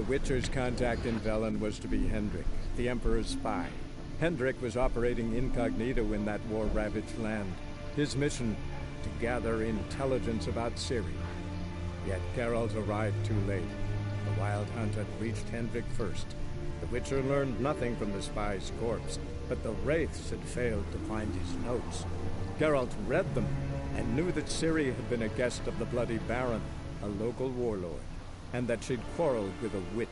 The Witcher's contact in Velen was to be Hendrik, the Emperor's spy. Hendrik was operating incognito in that war-ravaged land. His mission, to gather intelligence about Ciri. Yet Geralt arrived too late. The Wild Hunt had reached Hendrik first. The Witcher learned nothing from the spy's corpse, but the Wraiths had failed to find his notes. Geralt read them, and knew that Ciri had been a guest of the Bloody Baron, a local warlord, and that she'd quarreled with a witch.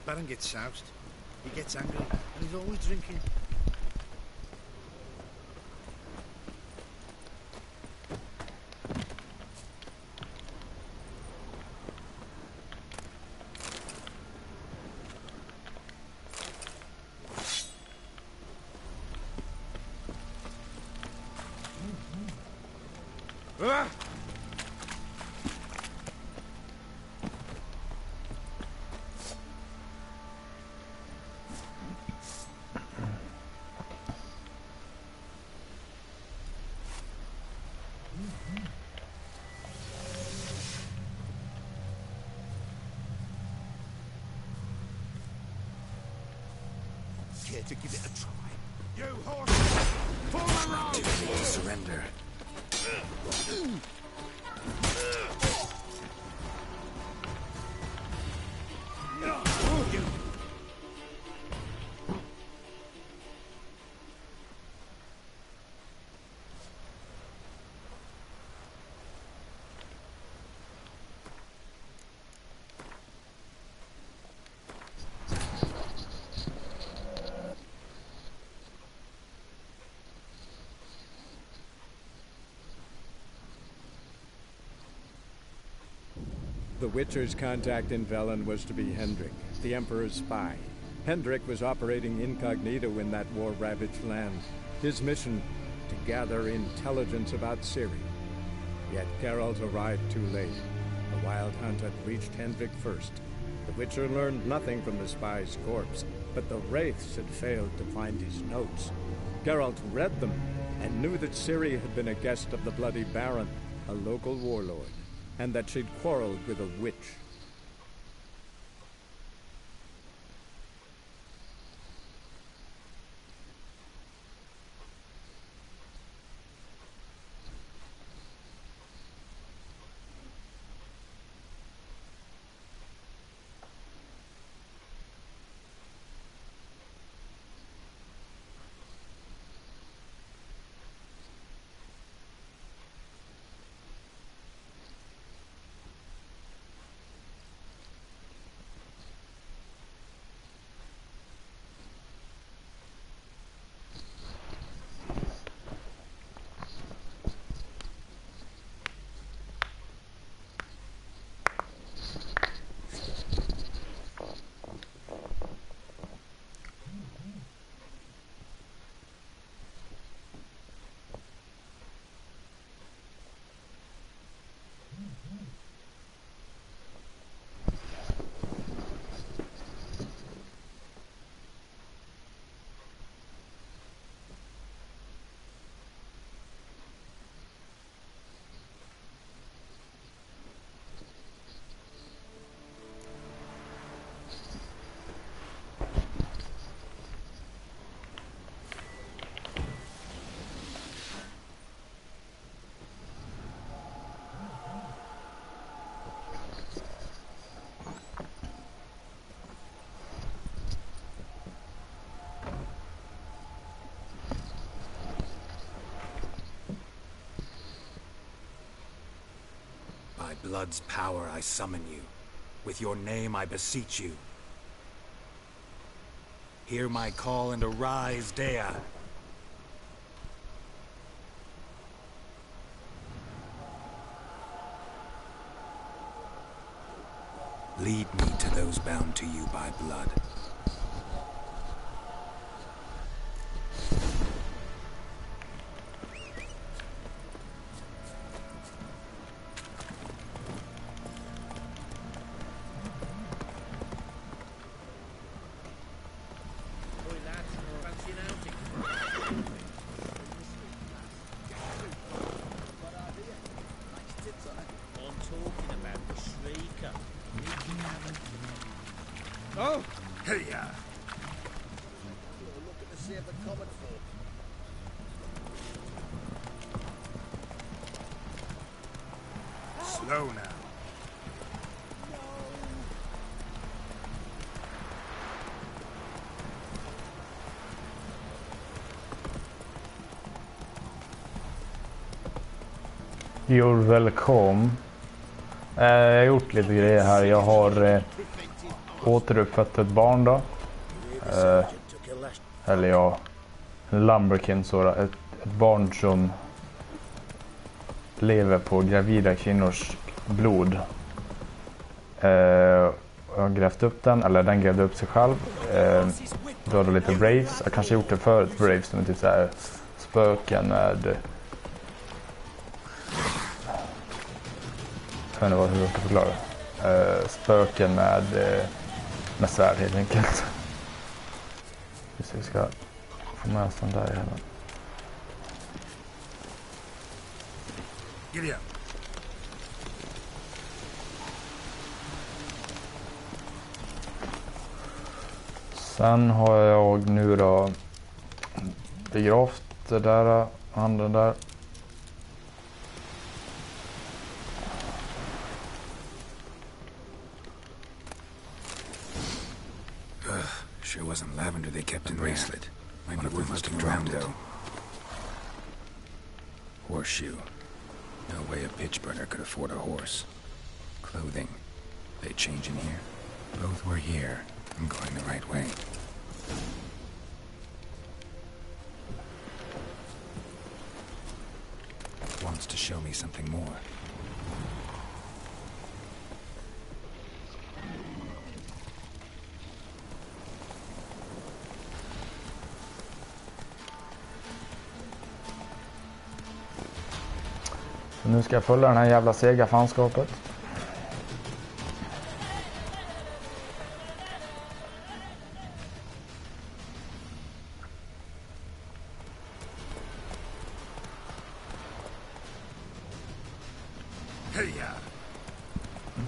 Baron gets soused, he gets angry, and he's always drinking. Care to give it a try? You horse! Pull the rope! You need to surrender. The Witcher's contact in Velen was to be Hendrik, the Emperor's spy. Hendrik was operating incognito in that war-ravaged land. His mission, to gather intelligence about Ciri. Yet Geralt arrived too late. The Wild Hunt had reached Hendrik first. The Witcher learned nothing from the spy's corpse, but the Wraiths had failed to find his notes. Geralt read them, and knew that Ciri had been a guest of the Bloody Baron, a local warlord, and that she'd quarreled with a witch. blood's power I summon you. With your name I beseech you. Hear my call and arise, Dea. Lead me to those bound to you by blood. Oh, here ya. Looking to see if the common folk. Slow now. You're welcome. Jag har gjort lite grejer här. Jag har återuppfött ett barn då. Eller ja, en lumberkin, så ett barn som lever på gravida kvinnors blod. Jag har grävt upp den, eller den grävde upp sig själv. Dödade lite braves. Jag kanske gjort det förut, braves som är typ så här spöken med... Jag vet inte hur jag ska förklara. Spöken med svärd helt enkelt. Vi ska få med oss den där igen. Giddy up. Sen har jag nu då begravt det där, handen där. Sure wasn't lavender they kept in bracelet. One of them must have drowned it. Horseshoe. No way a pitch burner could afford a horse. Clothing. They change in here. Both were here. I'm going the right way. Wants to show me something more. Nu ska jag följa den här jävla sega fanskapet.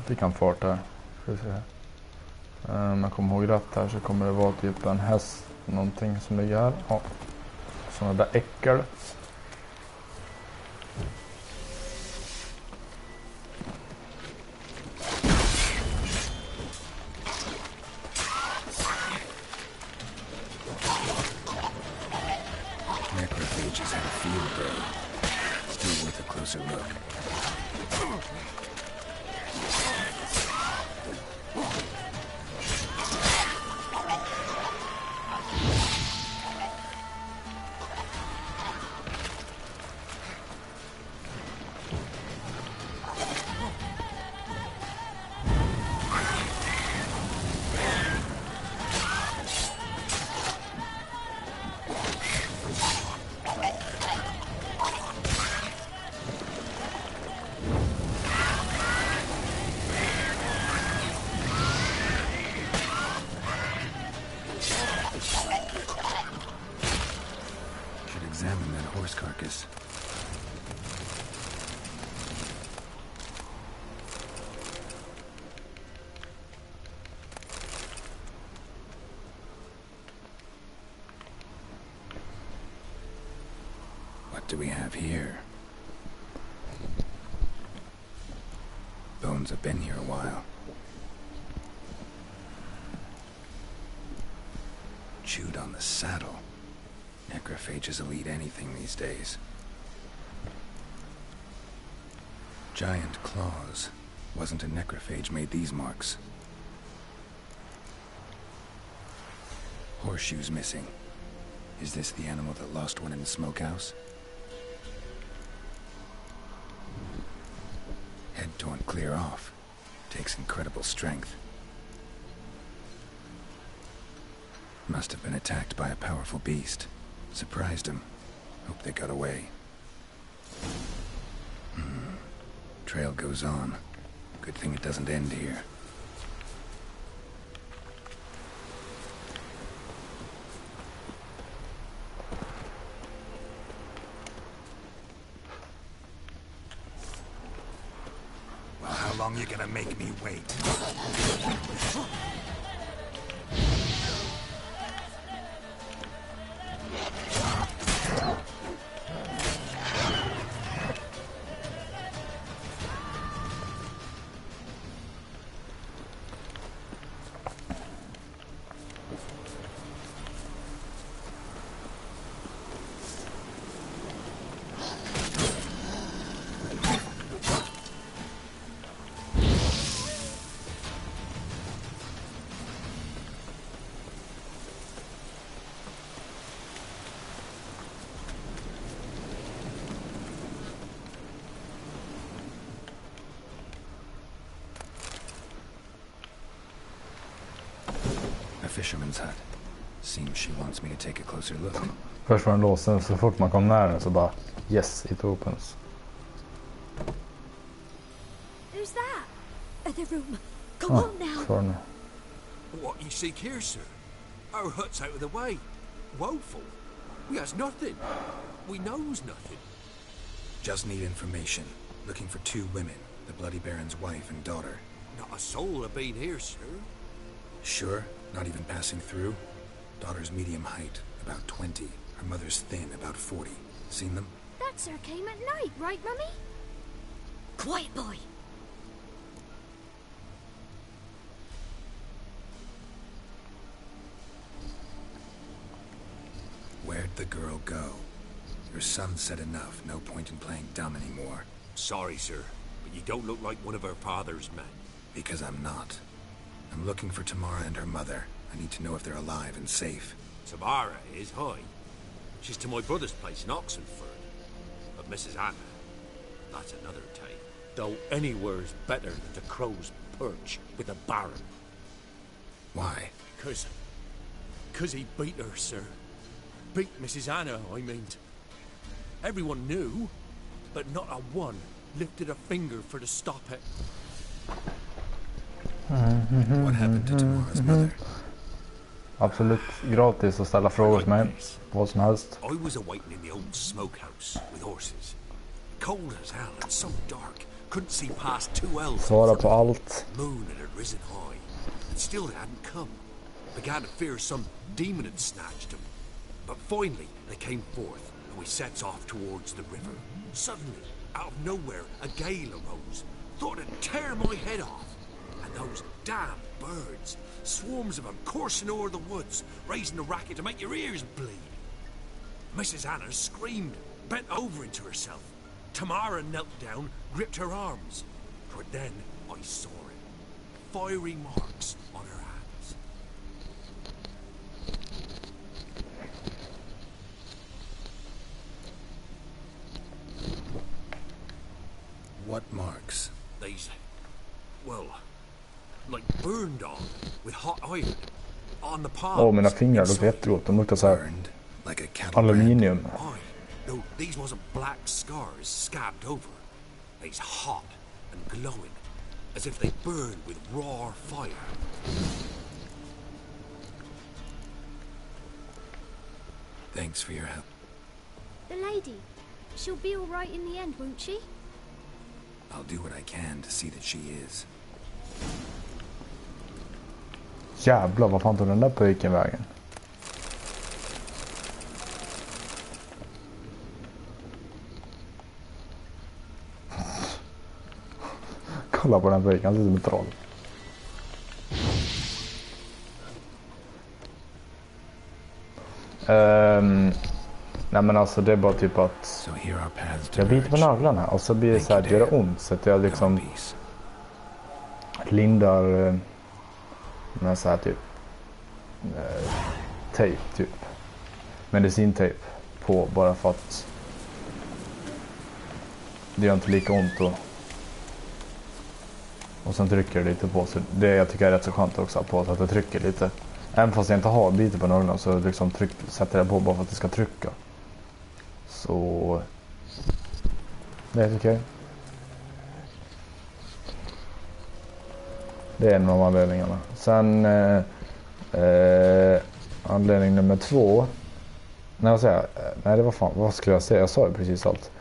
Vi kan farta här. Ska vi se här. Om jag kommer ihåg rätt här så kommer det vara typ en häst, någonting som ligger här. Ja. Sådana där äckel. What do we have here? Bones have been here a while. Chewed on the saddle. Necrophages will eat anything these days. Giant claws. Wasn't a necrophage made these marks. Horseshoes missing. Is this the animal that lost one in the smokehouse? Head torn clear off. Takes incredible strength. Must have been attacked by a powerful beast. Surprised him. Hope they got away. Trail goes on. Good thing it doesn't end here. Well, how long you gonna make me wait? Fisherman's hut. Seems she wants me to take a closer look. Först var den låsen, så fort man kom nära den så bara yes, it opens. Who's that? The room. Come on now. Sorry. What you seek here, sir? Our hut's out of the way. Woeful. We has nothing. We knows nothing. Just need information. Looking for 2 women. The Bloody Baron's wife and daughter. Not a soul have been here, sir. Sure? Not even passing through? Daughter's medium height, about 20. Her mother's thin, about 40. Seen them? That sir came at night, right, Mummy? Quiet, boy. Where'd the girl go? Your son said enough. No point in playing dumb anymore. Sorry, sir, but you don't look like one of her father's men. Because I'm not. I'm looking for Tamara and her mother. I need to know if they're alive and safe. Tamara is, hi. She's to my brother's place in Oxenford. But Mrs. Anna, that's another tale. Though anywhere's better than the Crow's Perch with the Baron. Why? 'Cause he beat her, sir. Beat Mrs. Anna, I mean. Everyone knew, but not a one lifted a finger for to stop it. What happened to Tamara's mother? Absolut gratis att ställa frågor till mig. Vad som helst. I was awaiting in the old smokehouse with horses. Cold as hell and so dark. Couldn't see past 2 elves. Svara på allt. Moon had risen high. And still it hadn't come. Began to fear some demon had snatched him. But finally they came forth and we sets off towards the river. Suddenly, out of nowhere, a gale arose. Thought it'd tear my head off. And those damn birds, swarms of them coursing over the woods, raising a racket to make your ears bleed. Mrs. Anna screamed, bent over into herself. Tamara knelt down, gripped her arms. For then I saw it. Fiery marks on her hands. What marks? These, well, like burned on with hot iron on the palms. Mina fingrar luktar jättegott. De luktar så här Burned like a cattle aluminium. Aye, though these wasn't black scars scabbed over. They's hot and glowing, as if they burned with raw fire. Thanks for your help. The lady. She'll be all right in the end, won't she? I'll do what I can to see that she is. Jävlar, vad fan tog den där pojken vägen? Kolla på den pojken, han ser ut som ett troll. Nej men alltså det är bara typ att jag biter på naglarna och så blir det så här, det gör ont så att jag liksom lindar med så här typ tejp typ. Medicintejp på bara för att det gör inte lika ont och sen trycker det lite på, så det jag tycker är rätt så skönt också på att det trycker lite. Även fast jag inte har bitar på ögonen så liksom sätter jag på bara för att det ska trycka. Så det är okej. Det är en av anledningarna. Sen anledning nummer 2. Nej, det var fan, vad skulle jag säga? Jag sa ju precis allt.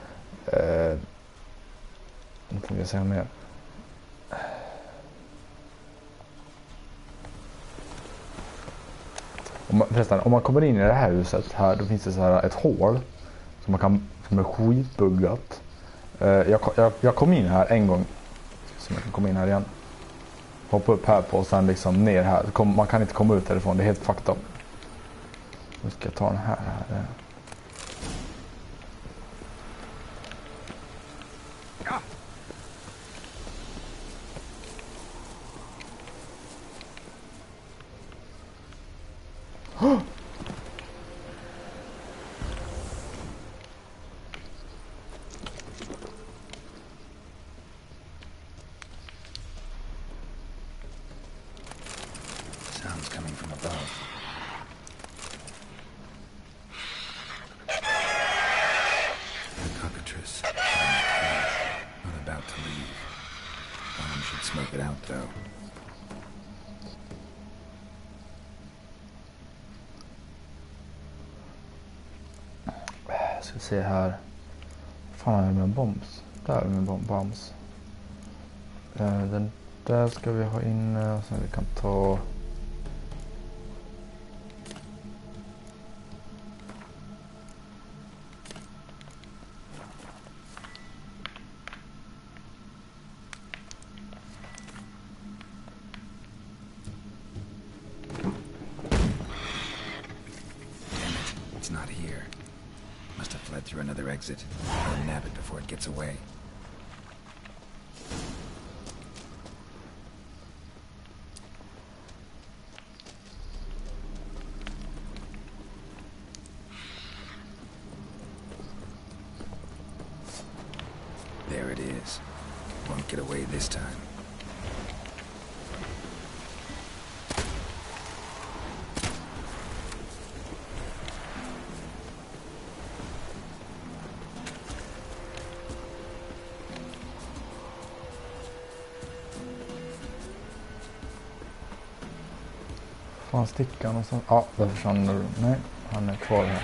Vad får jag säga mer? Om man kommer in i det här huset här, då finns det så här ett hål som är skitbuggat. Jag kom in här en gång, så jag kan komma in här igen. Hoppa upp här på och sen liksom ner här. Man kan inte komma ut därifrån, det är helt fucked up. Nu ska jag ta den här. Sounds coming from above. The cockatrice. Not about to leave. One should smoke it out, though. Ska se här. Fan, är det med bombs? Där är med bombs. Den där ska vi ha inne. Så vi kan ta... It's not here. Must have fled through another exit. I'll nab it before it gets away. There it is. Won't get away this time. Fan, stickan och så. Ja, där försvann. Nej, han är kvar här.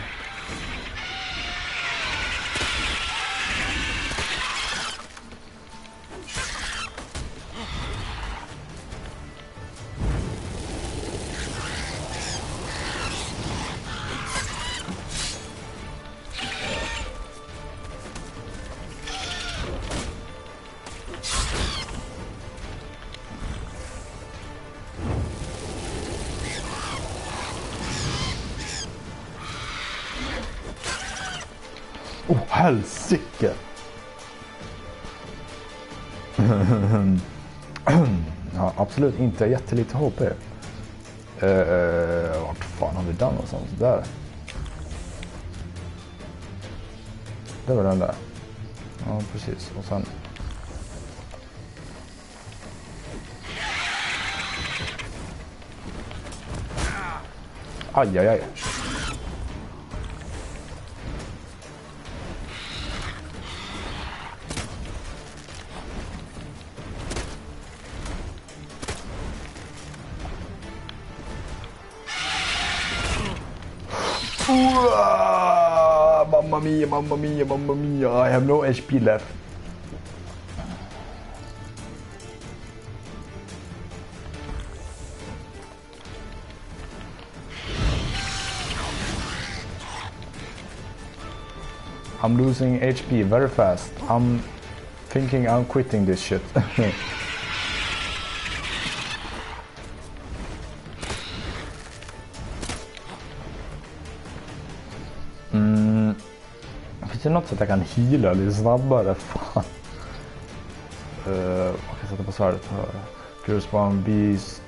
Oh, helsike! Ja, absolut inte jättelite HP. Vart fan har vi den någonstans? Där. Det var den där. Ja, precis. Och sen... Aj, aj, aj. Mamma mia, mamma mia, mamma mia. I have no HP left. I'm losing HP very fast. I'm thinking I'm quitting this shit. Finns det något sätt jag kan heala lite snabbare? Fan. Man kan sätta på svärdet för Pure spawn beast.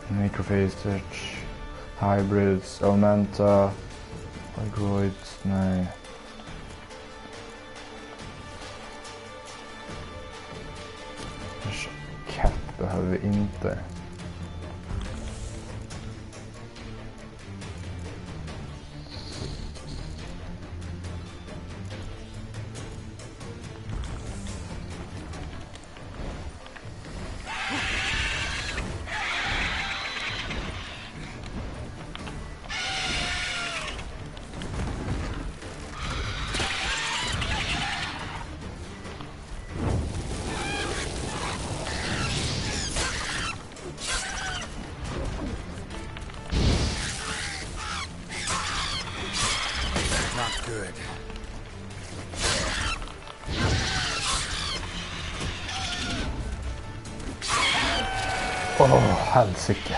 Necrophage, hybrids, augmenta, agroids, nej. Cat behöver vi inte. Not good. Helsike.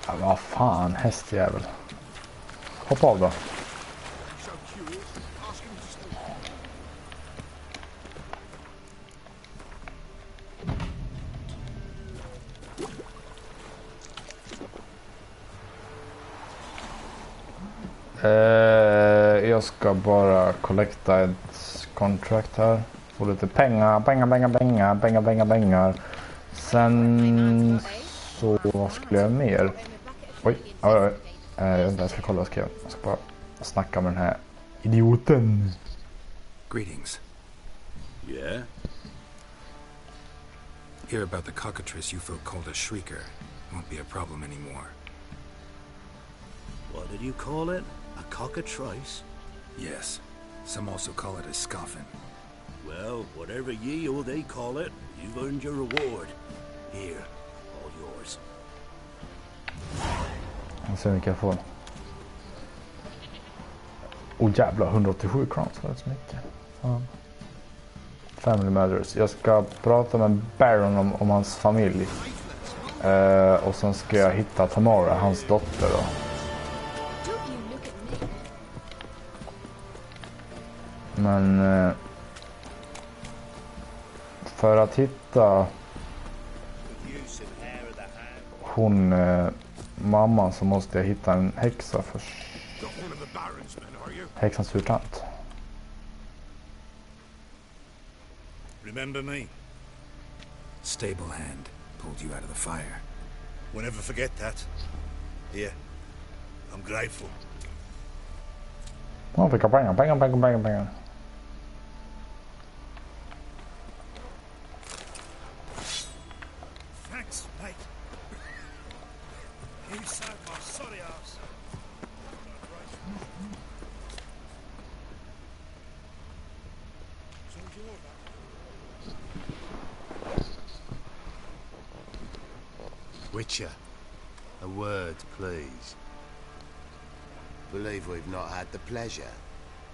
Ja, vad fan, hästjävel. Hoppa av då. Jag ska bara collecta ett contract här. Få lite pengar. Sen så vad skulle jag mer? Oj. Jag vet inte, jag ska kolla vad jag ska göra. Jag ska bara snacka med den här idioten. Greetings. Yeah? Hear about the cockatrice you folk called a shrieker. Won't be a problem anymore. What did you call it? A cockatrice? Yes. Some also call it a scoffin. Well, whatever ye or they call it, you've earned your reward. Here, all yours. Jag ser hur mycket jag får. Jävlar, 187 crowns, var det så mycket? Ja. Family Matters. Jag ska prata med Baron om hans familj. Och sen ska jag hitta Tamara, hans dotter då. Men för att hitta hon mamman så måste jag hitta en häxa först. Häxans surtant. Remember me? Stable hand pulled you out of the fire. We'll never forget that. Here, I'm grateful. Oh, fick jag pengar. Thanks, mate. You saved my sorry ass. Witcher, a word, please. Believe we've not had the pleasure.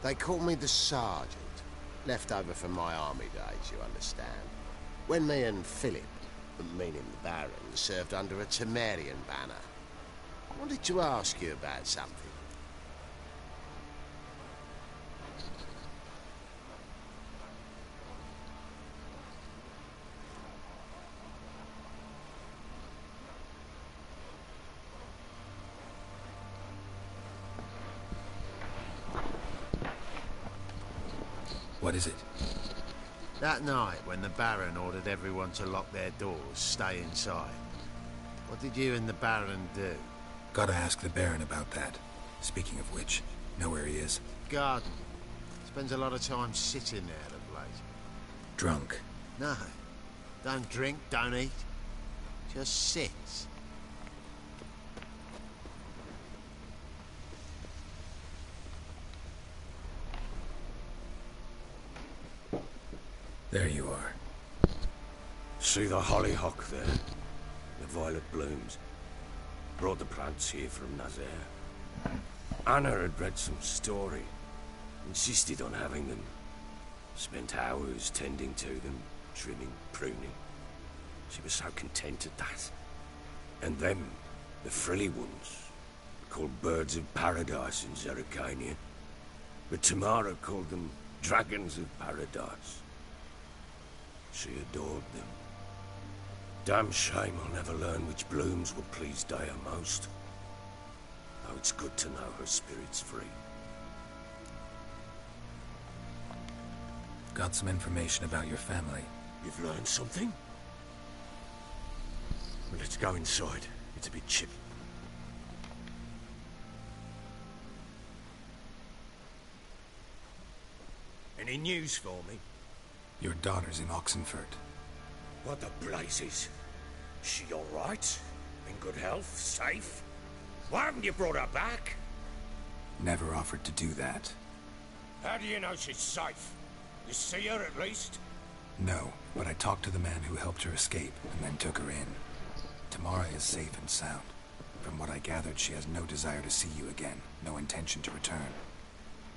They call me the Sergeant. Left over from my army days, you understand. When me and Philip, meaning the Baron, served under a Temerian banner. I wanted to ask you about something. What is it? That night, when the Baron ordered everyone to lock their doors, stay inside, what did you and the Baron do? Gotta ask the Baron about that. Speaking of which, know where he is? Garden. Spends a lot of time sitting there of late. Drunk. No. Don't drink, don't eat. Just sits. There you are. See the hollyhock there? The violet blooms. Brought the plants here from Nazaire. Anna had read some story. Insisted on having them. Spent hours tending to them, trimming, pruning. She was so content at that. And them, the frilly ones, called birds of paradise in Zerrikania. But Tamara called them dragons of paradise. She adored them. Damn shame I'll never learn which blooms will please Dea most. Though it's good to know her spirit's free. Got some information about your family. You've learned something? Well, let's go inside. It's a bit chilly. Any news for me? Your daughter's in Oxenfurt. What the blazes? She all right? In good health? Safe? Why haven't you brought her back? Never offered to do that. How do you know she's safe? You see her at least? No, but I talked to the man who helped her escape and then took her in. Tamara is safe and sound. From what I gathered, she has no desire to see you again. No intention to return.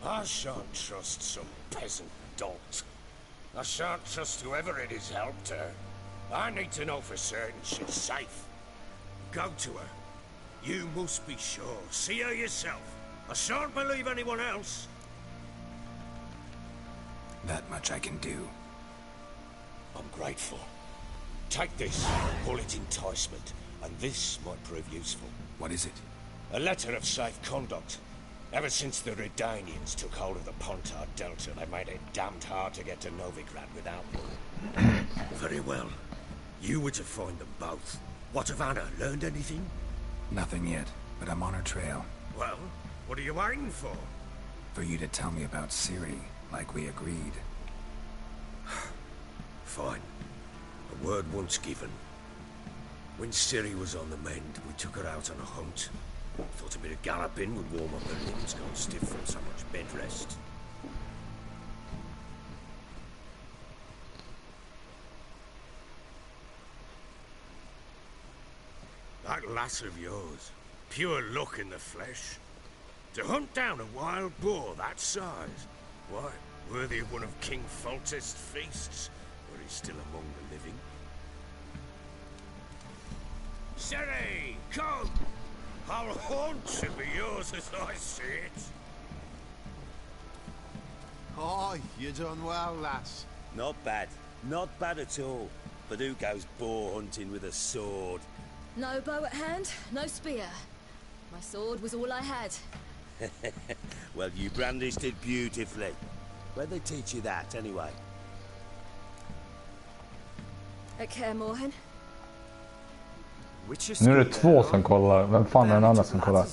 I shan't trust some peasant dolt. I shan't trust whoever it is helped her. I need to know for certain she's safe. Go to her. You must be sure. See her yourself. I shan't believe anyone else. That much I can do. I'm grateful. Take this, call it enticement, and this might prove useful. What is it? A letter of safe conduct. Ever since the Redanians took hold of the Pontar Delta, they made it damned hard to get to Novigrad without one. Very well. You were to find them both. What of Anna? Learned anything? Nothing yet, but I'm on her trail. Well, what are you waiting for? For you to tell me about Ciri, like we agreed. Fine. A word once given. When Ciri was on the mend, we took her out on a hunt. Thought a bit of galloping would warm up her limbs gone stiff from so much bed rest. That lass of yours, pure luck in the flesh. To hunt down a wild boar that size, why, worthy of one of King Foltest's feasts, where he's still among the living. Ciri, come! Our haunt should be yours as I see it. Oh, you done well, lass. Not bad. Not bad at all. But who goes boar hunting with a sword? No bow at hand, no spear. My sword was all I had. Well, you brandished it beautifully. Where'd they teach you that, anyway? At Kaer Morhen. Nu är det två som kollar. Vem fan är den andra som kollar?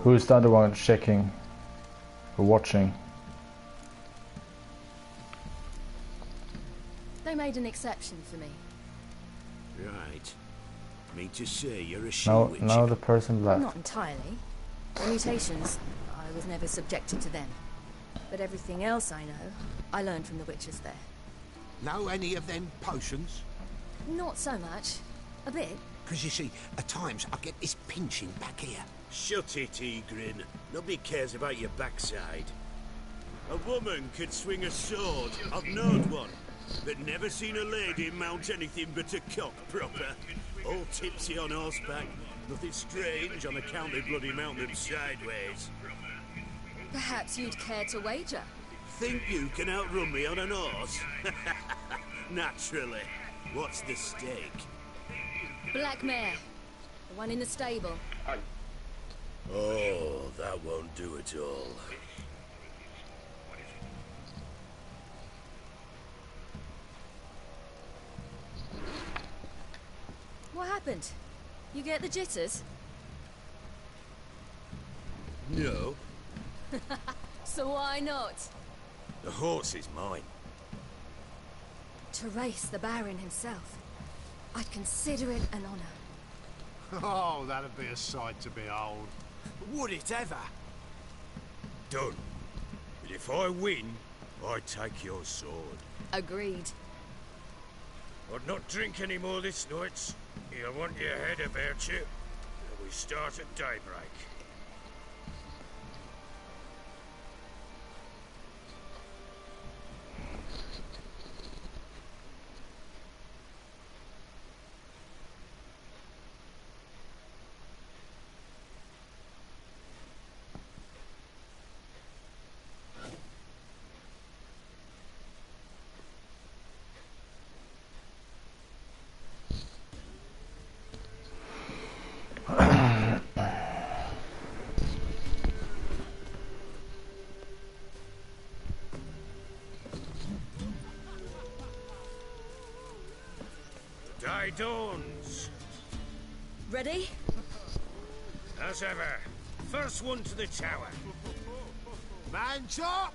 Who's the other one checking? Or watching? They made an exception for me. Right. Mean to say you're a she-witch. No, the person left. Not entirely. The mutations, I was never subjected to them. But everything else I know, I learned from the witches there. Know any of them potions? Not so much. A bit. Because you see, at times I get this pinching back here. Shut it, Egrin. Nobody cares about your backside. A woman could swing a sword. I've known one. But never seen a lady mount anything but a cock proper. All tipsy on horseback. Nothing strange on account they bloody mount them sideways. Perhaps you'd care to wager? Think you can outrun me on an horse? Naturally. What's the stake? Black mare. The one in the stable. Oh, that won't do at all. happened? You get the jitters? No, So why not? the horse is mine. To race the Baron himself. I'd consider it an honor. Oh, that'd be a sight to behold. Would it ever? Done. But if I win, I take your sword. Agreed. I'd not drink any more this night. You'll want your head about you. And we start at daybreak. Day dawns. Ready? As ever. First one to the tower. Man chop!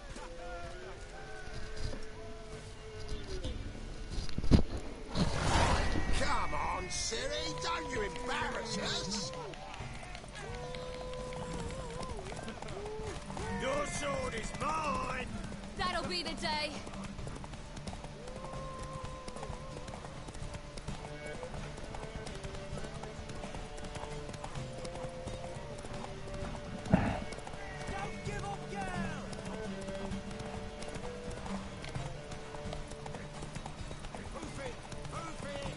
Come on, Siri, don't you embarrass us! Your sword is mine! That'll be the day. Don't give up, girl! Move it! Move it!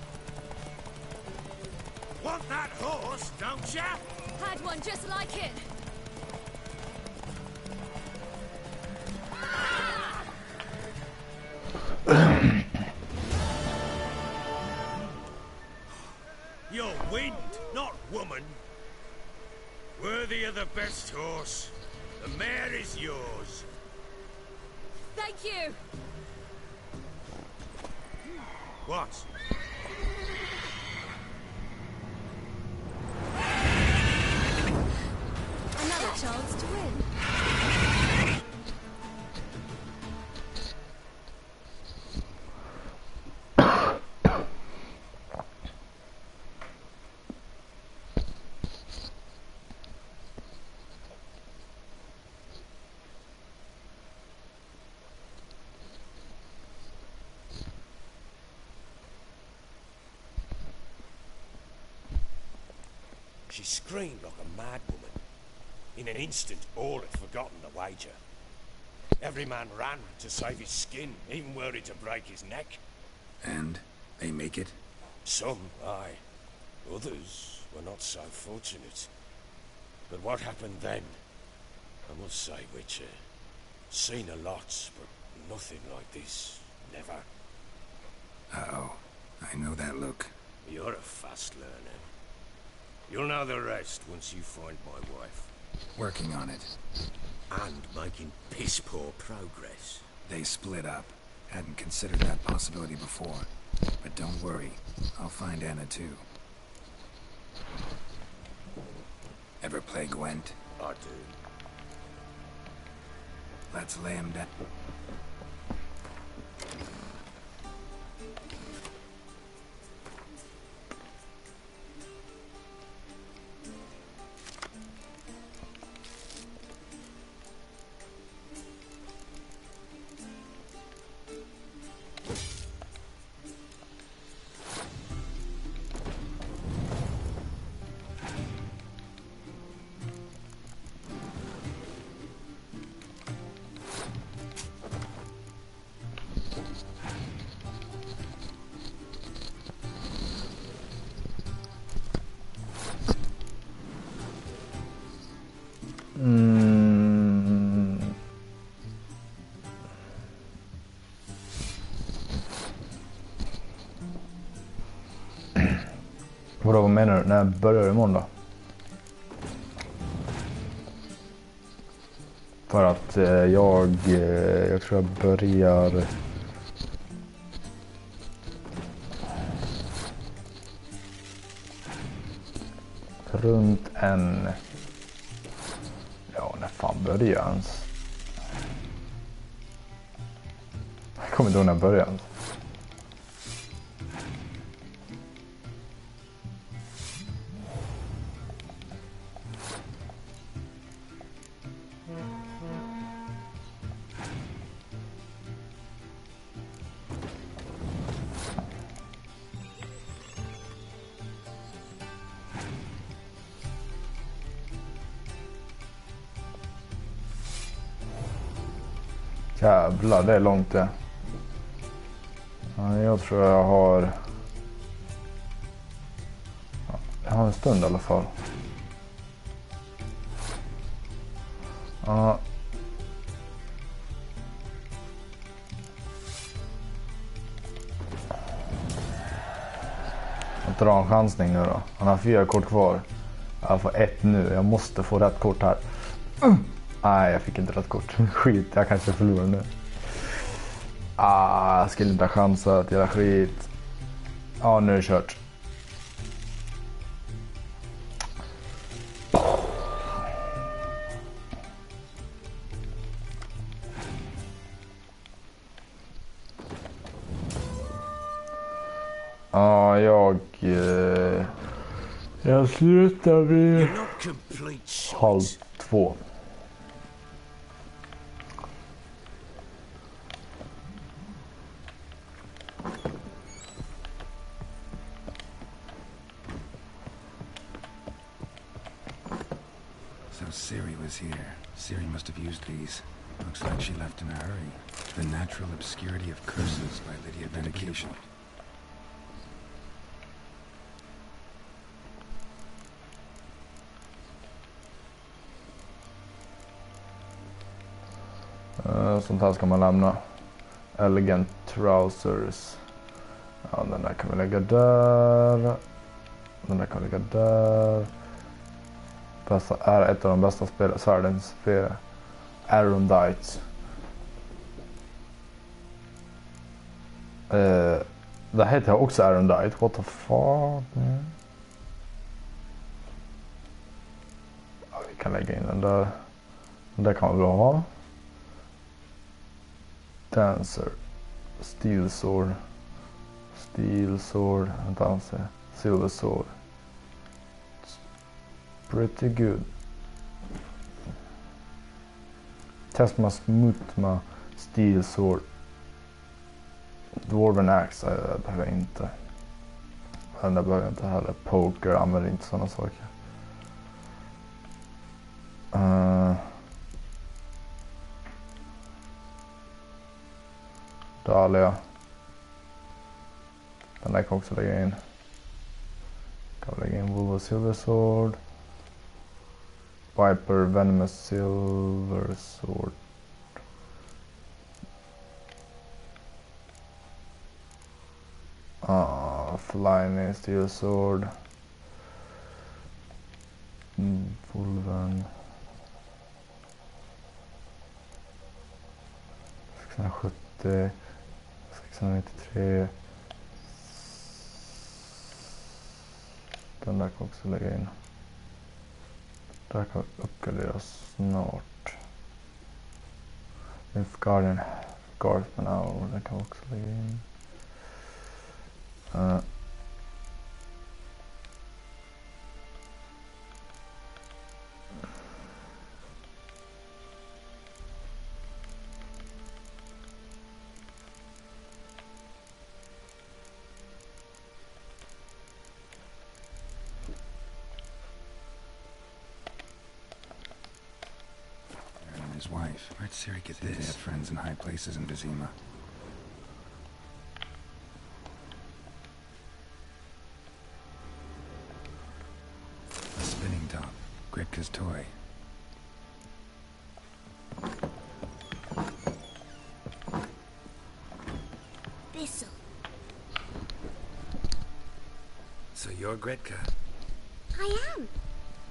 Want that horse, don't ya? Had one just like it. You're wind, not woman. Worthy of the best horse. The mare is yours. Thank you. What? Another chance to win. She screamed like a mad woman. In an instant, all had forgotten the wager. Every man ran to save his skin, even were it to break his neck. And they make it? Some, aye. Others were not so fortunate. But what happened then? I must say, Witcher, seen a lot, but nothing like this. Never. Uh-oh. I know that look. You're a fast learner. You'll know the rest once you find my wife. Working on it. And making piss-poor progress. They split up. Hadn't considered that possibility before. But don't worry. I'll find Anna too. Ever play Gwent? I do. Let's lay him down. Vad menar du? När börjar imorgon då? För att jag tror jag börjar... runt en... Ja, när fan börjar jag ens? Jag kommer inte ihåg när jag började ens. Jävlar, det är långt det. Ja, jag tror jag har... Ja, jag har en stund i alla fall. Ja. Jag drar en chansning nu då. Han har 4 kort kvar. Jag får 1 nu. Jag måste få rätt kort här. Nej, jag fick inte rätt kort. Skit, jag kanske förlorar nu. Jag skulle inte ha chansat. Jävla skit. Ja, nu är det kört. Ja, jag slutar vid 1:30. So Ciri was here. Ciri must have used these. Looks like she left in a hurry. The natural obscurity of curses by Lydia Benediction. Sånt här ska man lämna. Elegant trousers. Ja, den där kan vi lägga där. Den där kan vi lägga där. Bästa är ett av de bästa svärdens spel. Arondite. Det heter också Arondite. What the fuck? Ja, vi kan lägga in den där. Den där kan vi bra ha. Dancer. Steel sword. Steel sword. Dancer. Silver sword. Pretty good. Test must mutma. Steel sword. Dwarven axe. Jag behöver inte. Den där behöver jag inte heller. Poker använder inte sådana saker. Dahlia. Den där kan också lägga in. Kan lägga in Wolver Silver Sword. Viper Venomous Silver Sword. Flying Steel Sword. Wolven. 670. 693. Den där kan också lägga in. Där kan vi uppgradera snart. If Guardian Guardsman Hour, den kan vi också lägga in. His wife. Where'd Ciri get this? They had friends in high places in Vizima. A spinning top. Gretka's toy. Thistle. So you're Gretka? I am.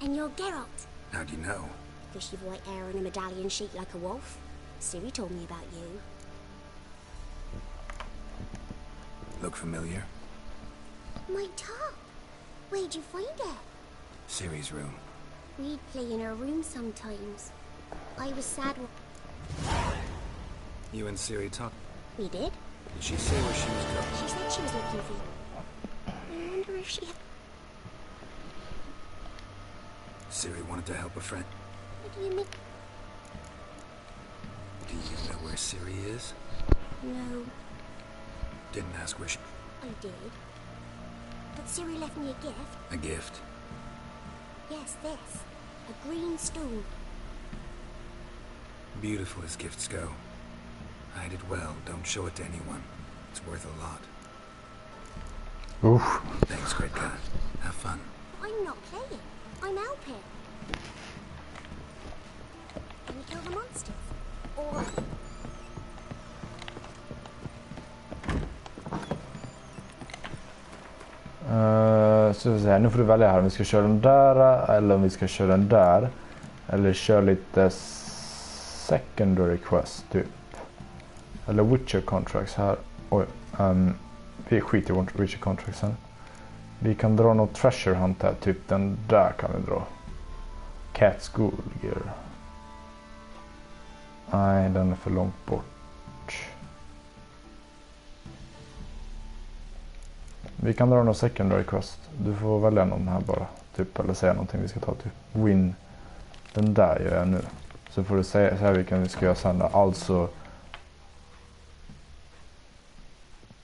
And you're Geralt. How do you know? Because you've white hair and a medallion shaped like a wolf. Ciri told me about you. Look familiar? My top. Where'd you find it? Ciri's room. We'd play in her room sometimes. I was sad when... You and Ciri talked. We did? Did she say where she was going? She said she was looking for you. I wonder if she... Ciri wanted to help a friend. What do you mean? Do you know where Ciri is? No, Didn't ask where she... I did. But Ciri left me a gift. A gift? Yes, this. A green stone. Beautiful as gifts go. Hide it well. Don't show it to anyone. It's worth a lot. Oof. Thanks, great guy. Have fun. I'm not playing. I'm helping. Can you kill the monsters? Or... Så vi säga, nu får du välja här om vi ska köra den där eller om vi ska köra den där. Eller köra lite secondary quest typ. Eller Witcher contracts här. Oj, vi skiter i Witcher contracts sen. Vi kan dra något treasure hunt här, typ den där kan vi dra. Cat School Gear. Nej, den är för långt bort. Vi kan dra någon secondary quest. Du får välja någon här bara. Typ, eller säga någonting vi ska ta typ. Win. Den där gör jag nu. Så får du säga vilken vi ska göra sen. Alltså.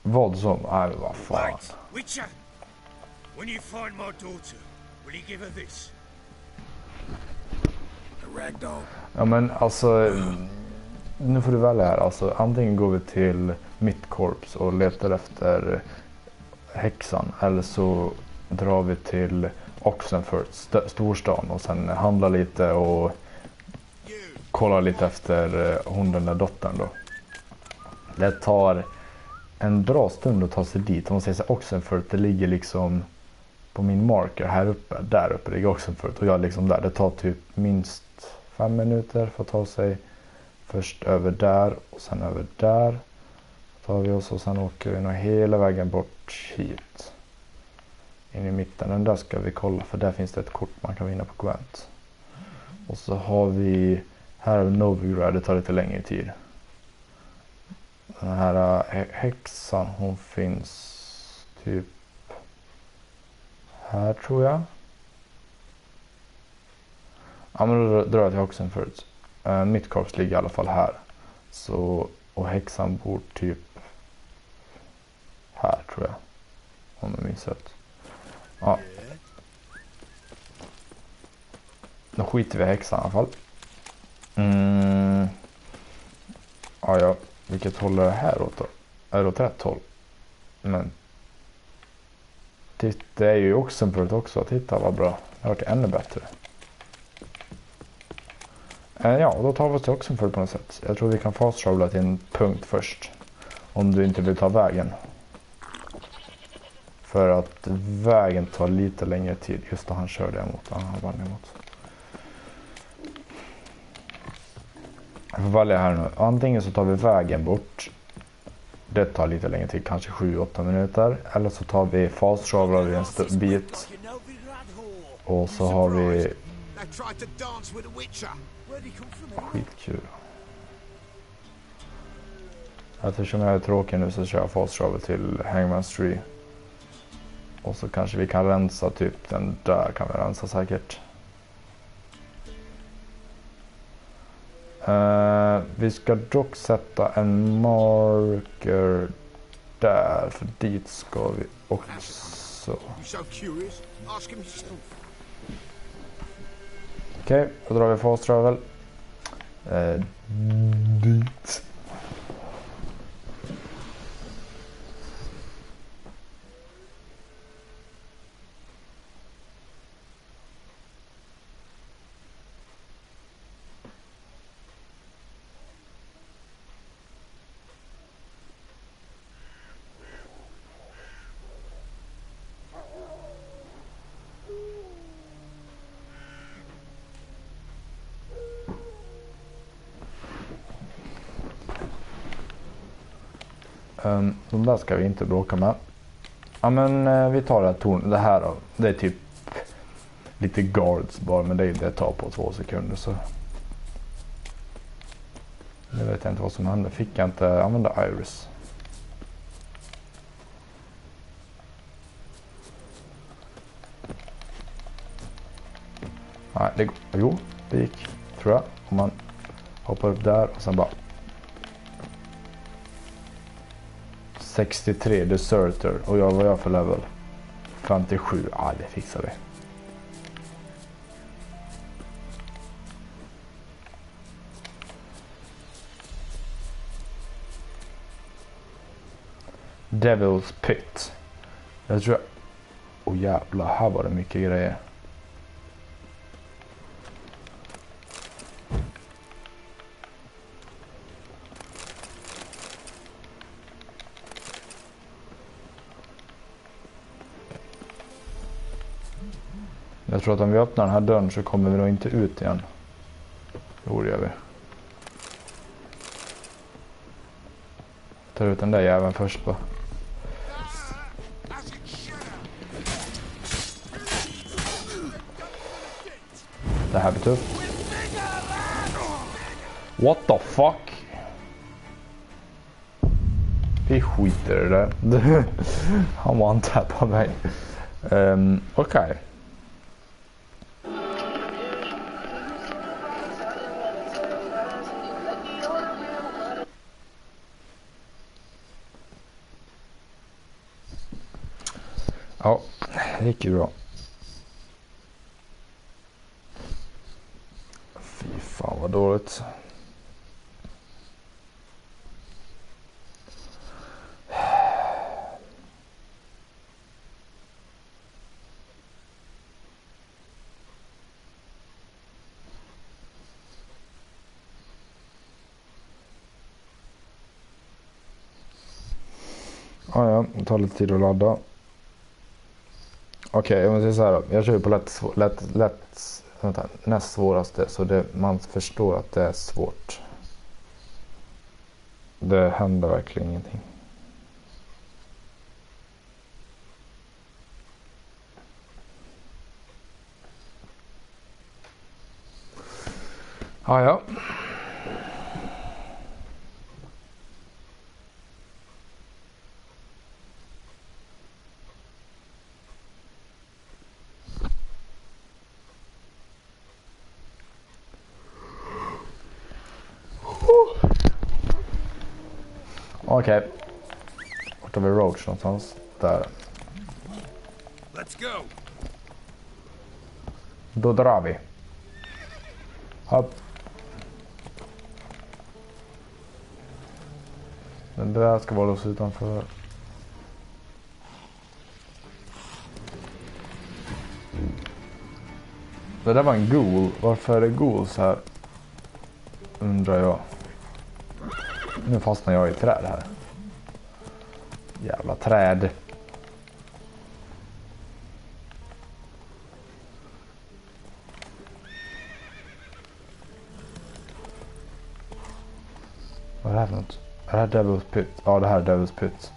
Vad som? Nej, vad fan. Right, Witcher! When you find my daughter, will you give her this? A ragdoll. Ja men alltså. Nu får du välja här. Alltså antingen går vi till mitt korps och letar efter häxan. Eller så drar vi till Oxenford, storstan. Och sen handlar lite och kollar lite efter hon den där dottern då. Det tar en bra stund att ta sig dit. Om man säger så Oxenford, det ligger liksom på min marker här uppe. Där uppe ligger Oxenford och jag är liksom där. Det tar typ minst 5 minuter för att ta sig först över där och sen över där. Tar vi oss och sen åker vi nog hela vägen bort hit. In i mitten. Den där ska vi kolla för där finns det ett kort man kan vinna på Gwent. Och så har vi här har vi Novigrad, det tar lite längre tid. Den här häxan, hon finns typ här tror jag. Ja men då drar jag till Oxenford. Mitt korps ligger i alla fall här. Så, och häxan bor typ här tror jag. Om jag minns rätt. Ja. Då skiter vi i häxan i alla fall. Ja. Vilket håll är det här åt då? Är det åt rätt håll? Men det är ju Oxenford också. Titta vad bra. Det har varit ännu bättre. Ja, då tar vi oss till Oxenford på något sätt. Jag tror vi kan fast travela till en punkt först. Om du inte vill ta vägen. För att vägen tar lite längre tid. Just då han körde emot. Han vann emot. Jag får välja här nu. Antingen så tar vi vägen bort. Det tar lite längre tid. Kanske 7-8 minuter. Eller så tar vi fast travelar vi en bit. Och så har vi... Skitkul. Eftersom jag är tråkig nu så kör jag fast travel till Hangman's Tree. Och så kanske vi kan rensa typ den där kan vi rensa säkert. Vi ska dock sätta en marker där för dit ska vi också. Okej, då drar vi fast travel. Dit. De där ska vi inte bråka med. Ja men vi tar det här tornet. Det här då. Det är typ lite guards bara, men det tar på 2 sekunder så. Nu vet jag inte vad som hände. Fick jag inte använda Iris? Nej, det gick, tror jag. Om man hoppar upp där och sen bara 63 deserter och vad var jag för level? 57. Ja, det fixar vi. Devil's Pit. Jag tror jävlar, här var det mycket grejer. Jag tror att om vi öppnar den här dörren så kommer vi nog inte ut igen. Jo, det gör vi. Tar ut den där jäveln först bara. Det här blir tufft. What the fuck? Vi skiter i det där. Han var en tapp på mig. Okej. Ja, det gick ju bra. Fy fan vad dåligt. Ja, det tar lite tid att ladda. Okej, jag måste säga så här då. Jag kör på näst svåraste, så man förstår att det är svårt. Det händer verkligen ingenting. Ja. Okej. Vart har vi Roach någonstans? Där. Let's go. Då drar vi. Hopp. Den där ska vara låst utanför. Det där var en ghoul. Varför är det ghouls här? Undrar jag. Nu fastnar jag i träd här. Jävla träd. Vad är det här för något? Är det här Devil's Pit? Ja, det här är Devil's Pit.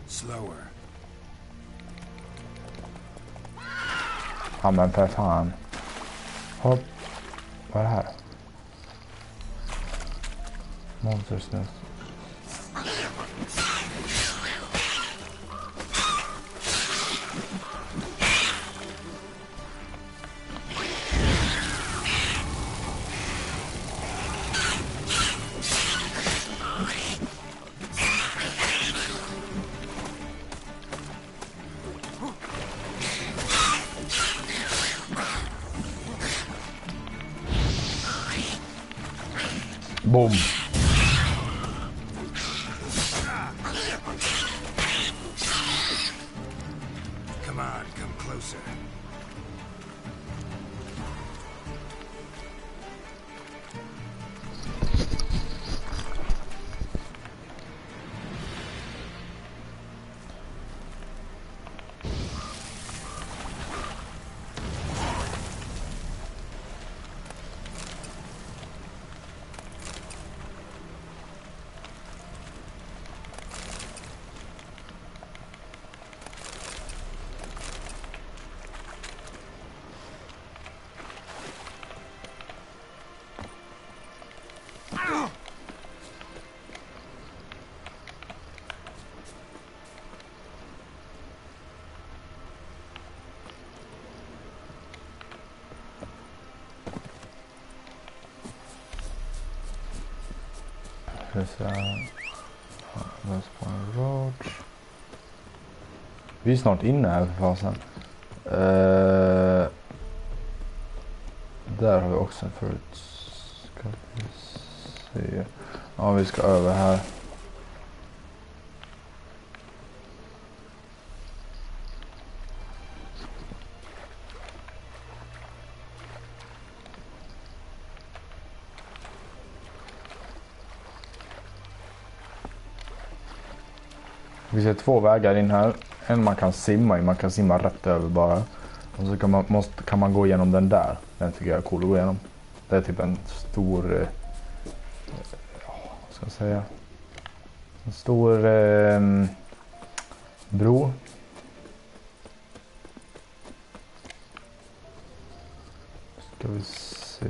Slower. Ja, men för fan. Hopp. Vad är det här? Monsters Nest. Boom. Come on, come closer. Road. Vi är snart inne här för fasen. Där har vi också en förut. Ska vi se. Ja, vi ska över här. Vi ser 2 vägar in här. En man kan simma i, man kan simma rätt över bara. Och så kan man gå igenom den där. Den tycker jag är cool att gå igenom. Det är typ en stor... vad ska jag säga? En stor bro. Ska vi se.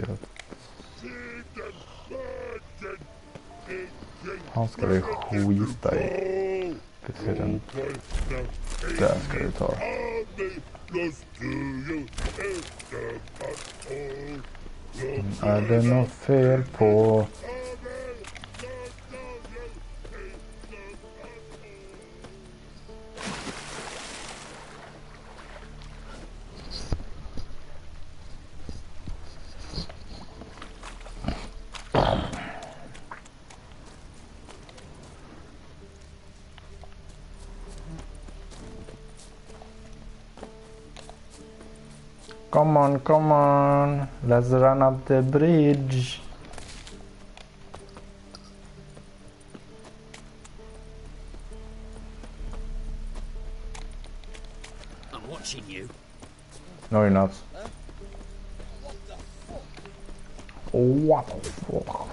Han ska vi skita i. Ska se den. Där ska vi ta. Är det något fel på? Come on, let's run up the bridge. I'm watching you. No, you're not. What the fuck?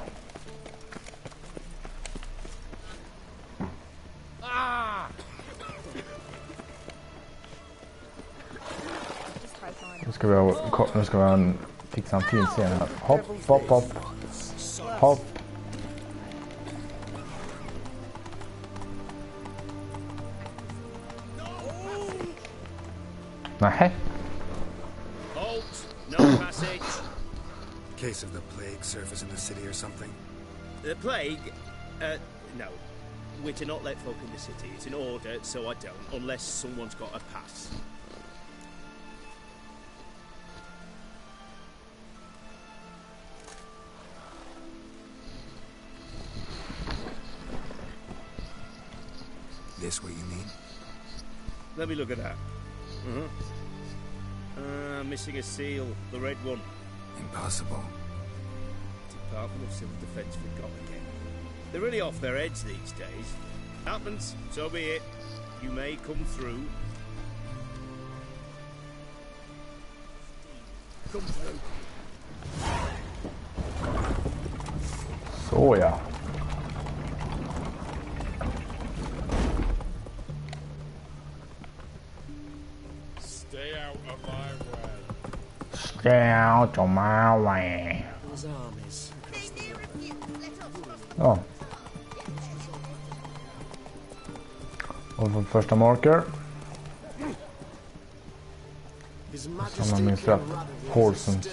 Nu ska vi ha en fixa en fin scen här. Hopp, hopp, hopp. Hopp. Nej. Halt! No passage. Case of the plague surface in the city or something? The plague? No. We're to not let folk in the city. It's an order, so I don't, unless someone's got a pass. This what you mean? Let me look at that. Missing a seal, the red one. Impossible. Department of Civil Defence forgot again. They're really off their heads these days. Happens, so be it. You may come through. Come through. Så ja. Stay out of my way. Stay out of my way. Those armies. Ja. Och vår första marker. Som jag minns rätt. Horsens.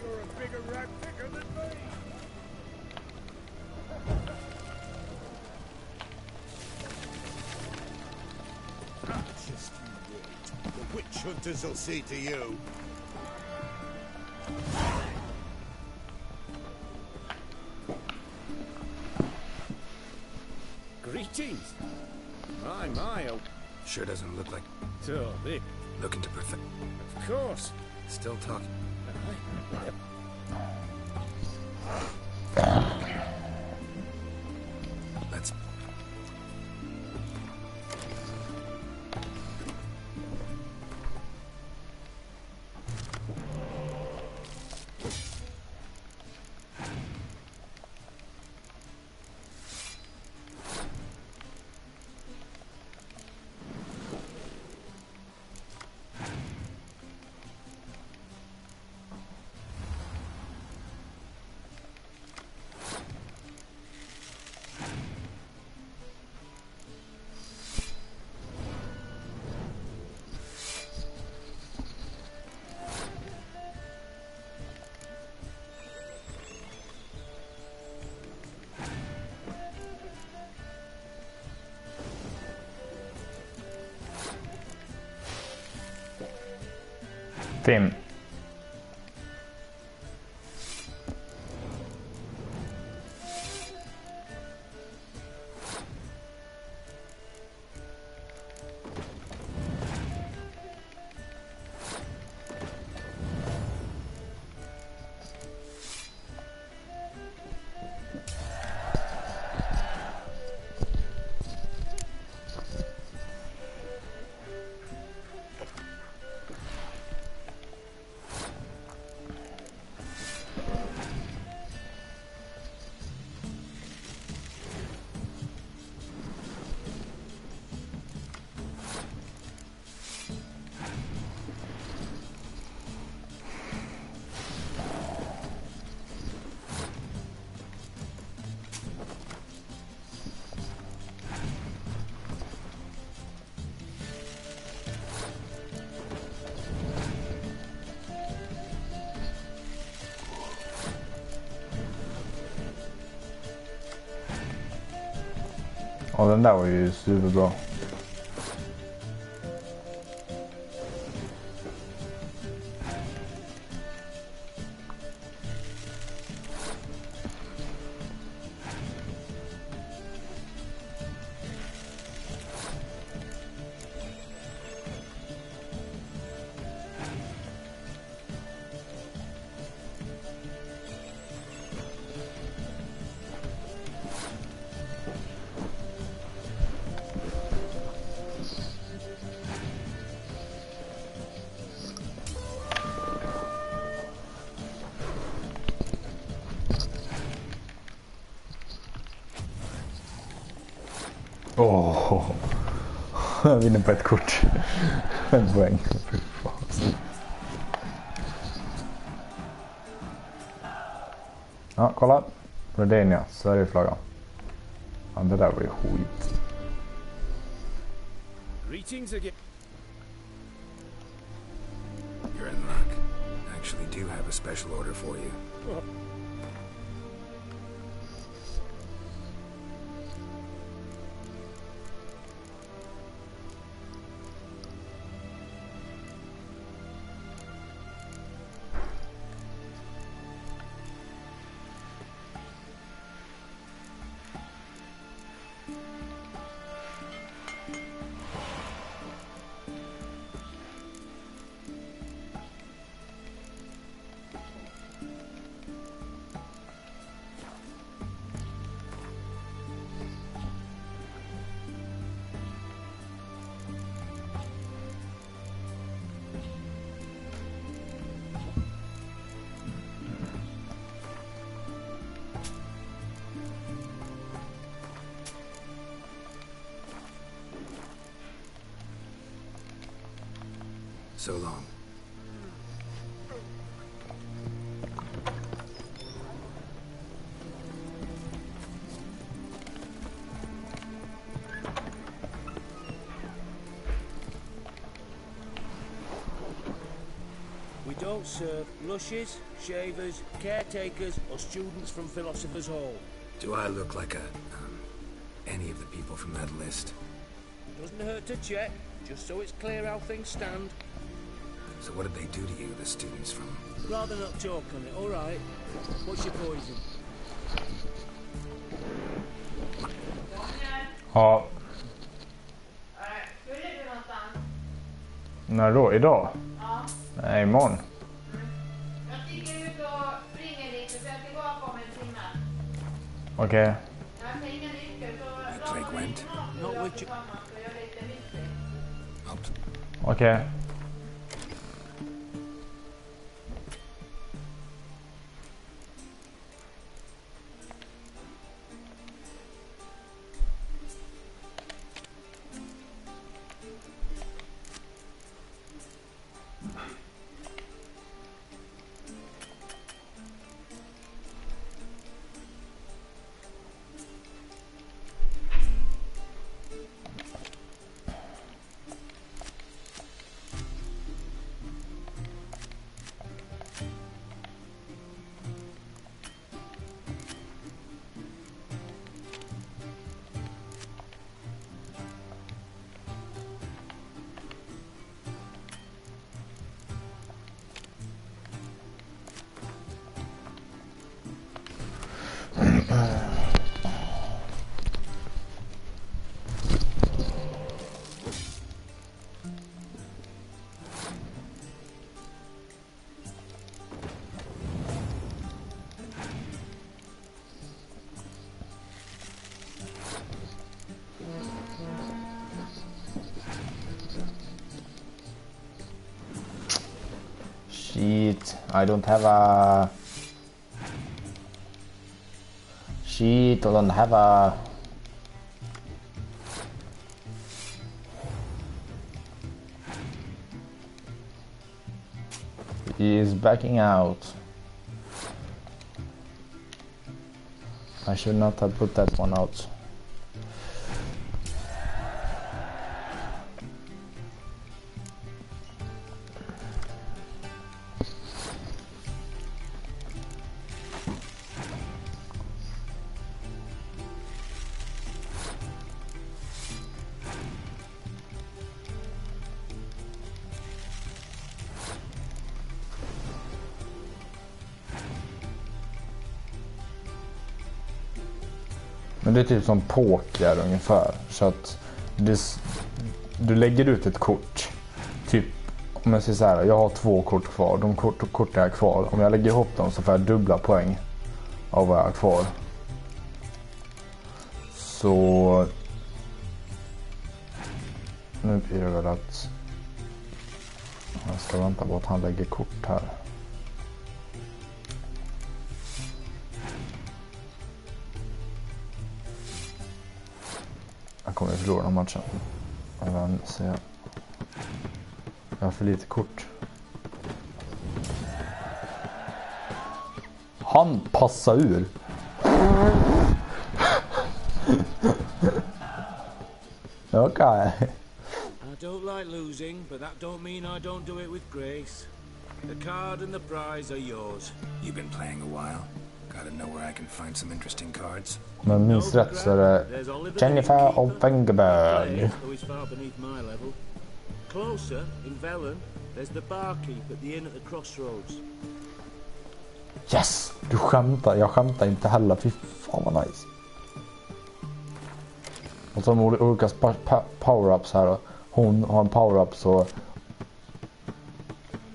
You're a bigger rat picker than me. Just you wait. The witch hunters will see to you. Greetings. My, oh. Sure doesn't look like Totally. looking to perfect. Of course. Still talking. Let's. Tim. Ja, den där var ju superbra. Jag vinner på ett kort. En poäng. Ja, kolla. Redania, Sverigeflaggan. Ja, det där var ju skit. Greetings again. You're in luck. I actually do have a special order for you. So long. We don't serve lushes, shavers, caretakers, or students from Philosopher's Hall. Do I look like any of the people from that list? Doesn't hurt to check, just so it's clear how things stand. So what did they do to you, the students from... Rather not talk on it, alright? What's your poison? Ja. När då? Idag? Ja. Nej, imorgon. Jag stiger ut och ringer lite så jag är tillbaka om en timme. Okej. Jag har ingen nyckel så... Drake went? Not with you. Okej. Shit, I don't have a... Shit, I don't have a... He is backing out. I should not have put that one out. Men det är typ som poker ungefär. Så att du lägger ut ett kort. Typ om jag säger så här, jag har 2 kort kvar. De korten är kvar. Om jag lägger ihop dem så får jag dubbla poäng av vad jag har kvar. Så nu blir det väl att jag ska vänta på att han lägger kort här. Jag kommer förlora den här matchen. Jag har för lite kort. Han passar ur. Okay. I don't like losing, but that don't mean I don't do it with grace. The card and the prize are yours. You've been playing a while. Gotta know where I can find some interesting cards. Men minst rätt så är det Jennifer och Wengerberg. Closer, in Velen, there's the barkeep at the inn at the crossroads. Yes! Du skämtar. Jag skämtar inte heller. Fy fan vad nice. Och så har de olika power-ups här. Hon har en power-up så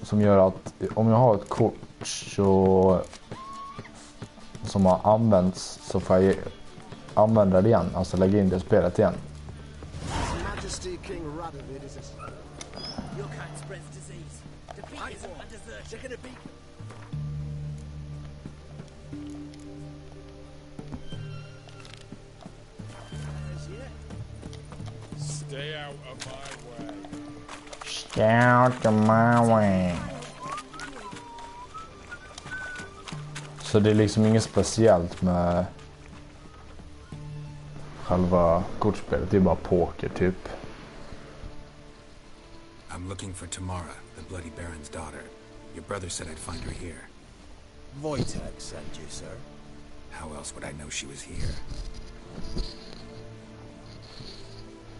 som gör att om jag har ett kort så som har använts så får jag använda det igen. Alltså lägga in det i spelet igen. Stay out of my way. Stay out of my way. Så det är liksom inget speciellt med själva kortspelet. Det är bara poker typ. I'm looking for Tamara, the Bloody Baron's daughter. Your brother said I'd find her here. Wojtek sent you, sir. How else would I know she was here?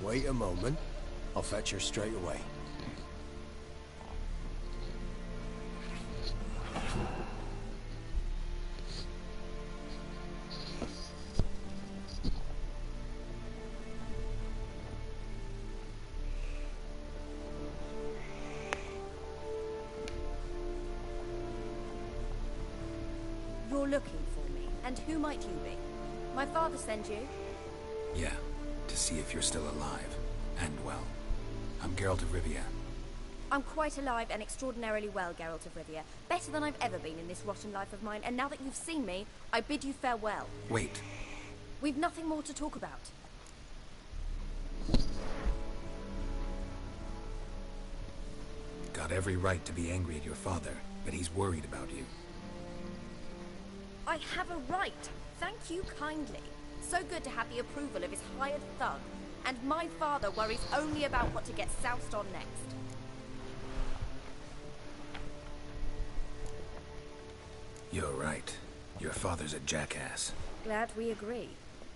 Wait a moment. I'll fetch her straight away. You're looking for me, and who might you be? My father sent you? Yeah, to see if you're still alive. And well. I'm Geralt of Rivia. I'm quite alive and extraordinarily well, Geralt of Rivia. Better than I've ever been in this rotten life of mine, and now that you've seen me, I bid you farewell. Wait. We've nothing more to talk about. Got every right to be angry at your father, but he's worried about you. I have a right. Thank you kindly. So good to have the approval of his hired thug. And my father worries only about what to get soused on next. You're right. Your father's a jackass. Glad we agree.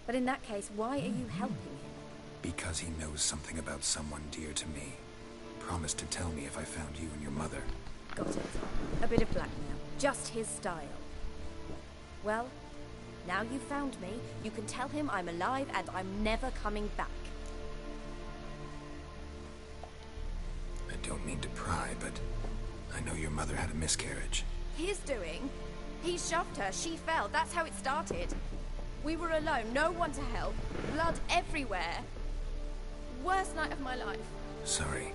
But in that case, why are you helping him? Because he knows something about someone dear to me. Promised to tell me if I found you and your mother. Got it. A bit of blackmail. Just his style. Well, now you've found me, you can tell him I'm alive and I'm never coming back. I don't mean to pry, but I know your mother had a miscarriage. His doing? He shoved her, she fell, that's how it started. We were alone, no one to help, blood everywhere. Worst night of my life. Sorry.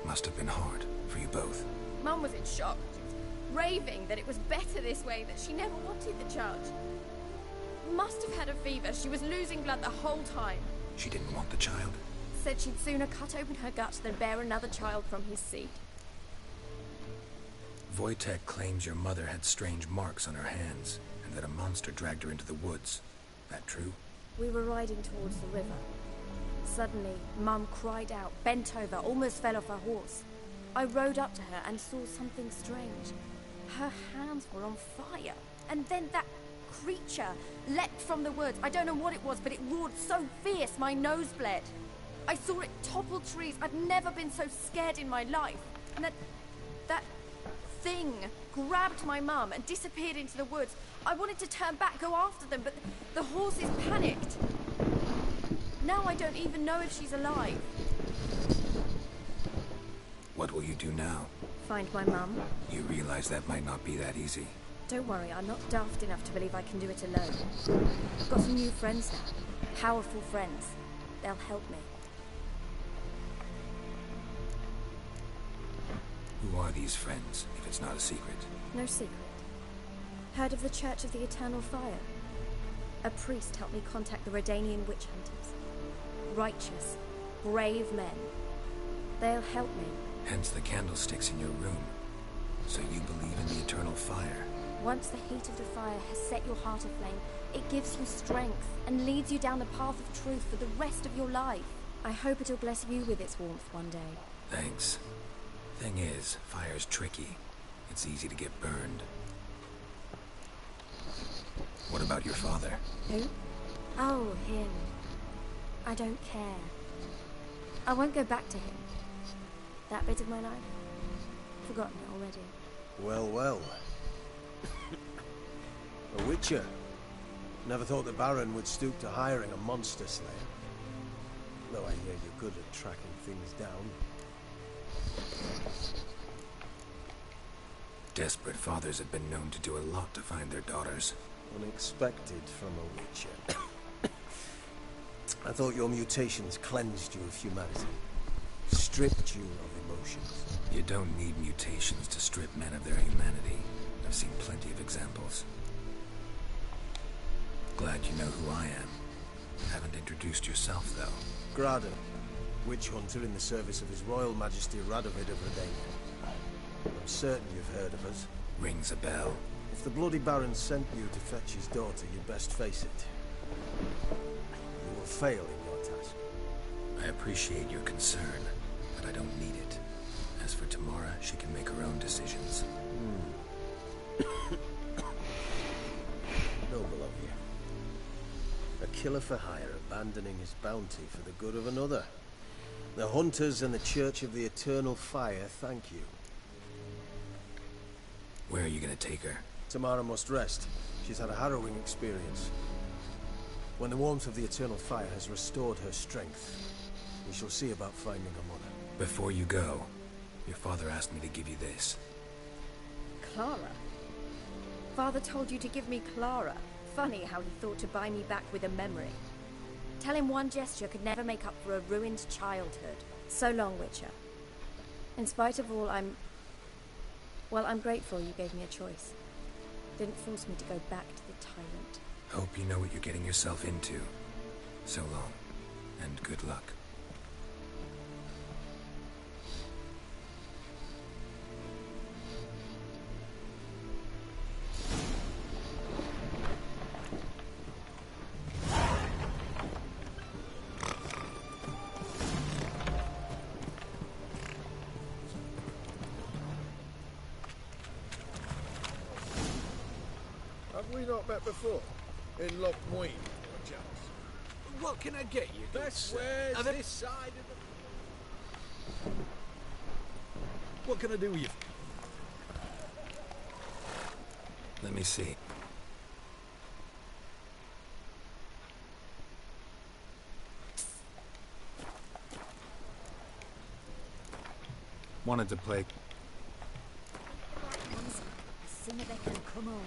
Must have been hard for you both. Mum was in shock. raving that it was better this way, that she never wanted the charge. Must have had a fever. She was losing blood the whole time. She didn't want the child? Said she'd sooner cut open her gut than bear another child from his seed. Wojtek claims your mother had strange marks on her hands, and that a monster dragged her into the woods. That true? We were riding towards the river. Suddenly, Mum cried out, bent over, almost fell off her horse. I rode up to her and saw something strange. Her hands were on fire. And then that creature leapt from the woods. I don't know what it was, but it roared so fierce my nose bled. I saw it topple trees. I've never been so scared in my life. And that thing grabbed my mum and disappeared into the woods. I wanted to turn back, go after them, but the horses panicked. Now I don't even know if she's alive. What will you do now? Find my mum. You realize that might not be that easy. Don't worry, I'm not daft enough to believe I can do it alone. I've got some new friends now. Powerful friends. They'll help me. Who are these friends, if it's not a secret? No secret. Heard of the Church of the Eternal Fire? A priest helped me contact the Redanian witch hunters. Righteous, brave men. They'll help me. Hence the candlesticks in your room. So you believe in the eternal fire? Once the heat of the fire has set your heart aflame, it gives you strength and leads you down the path of truth for the rest of your life. I hope it'll bless you with its warmth one day. Thanks. Thing is, fire's tricky. It's easy to get burned. What about your father? Who? Oh, him. I don't care. I won't go back to him. That bit of my life? Forgotten it already. Well, well. A witcher. Never thought the Baron would stoop to hiring a monster slayer. Though I hear you're good at tracking things down. Desperate fathers have been known to do a lot to find their daughters. Unexpected from a witcher. I thought your mutations cleansed you of humanity. Stripped you of emotions. You don't need mutations to strip men of their humanity. I've seen plenty of examples. Glad you know who I am. Haven't introduced yourself, though. Graden, witch hunter in the service of His Royal Majesty Radovid of Redania. I'm certain you've heard of us. Rings a bell. If the Bloody Baron sent you to fetch his daughter, you'd best face it. You will fail in your task. I appreciate your concern, but I don't need it. As for Tamara, she can make her own decisions. Noble of you. A killer for hire abandoning his bounty for the good of another. The Hunters and the Church of the Eternal Fire thank you. Where are you gonna take her? Tamara must rest. She's had a harrowing experience. When the warmth of the Eternal Fire has restored her strength, we shall see about finding her mother. Before you go, your father asked me to give you this. Clara? Father told you to give me Clara. Funny how he thought to buy me back with a memory. Tell him one gesture could never make up for a ruined childhood. So long, Witcher. In spite of all, I'm grateful you gave me a choice. Didn't force me to go back to the tyrant. Hope you know what you're getting yourself into. So long, and good luck. Have we not met before? In Lockmoyne, perchance? What can I get you? Best where's this side of the... What can I do with you? Let me see. Wanted to play. As soon as they can come home.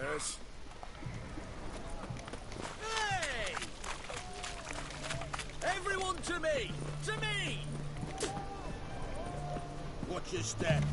Yes. Hey! Everyone to me! To me! Watch your step.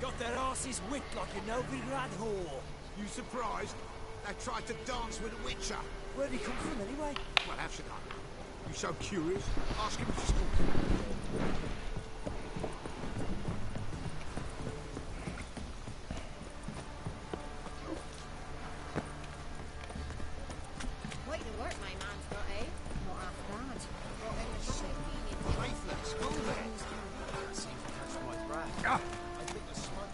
Got their asses whipped like a no-big-lad whore. You surprised? They tried to dance with a witcher. Where'd he come from, anyway? Well, how should I know? You so curious? Ask him to school. Quite the work my man's got, eh? Not half bad. Got in the shit. Faithless, school there. Seems to catch my breath. Ah. I think the smoke...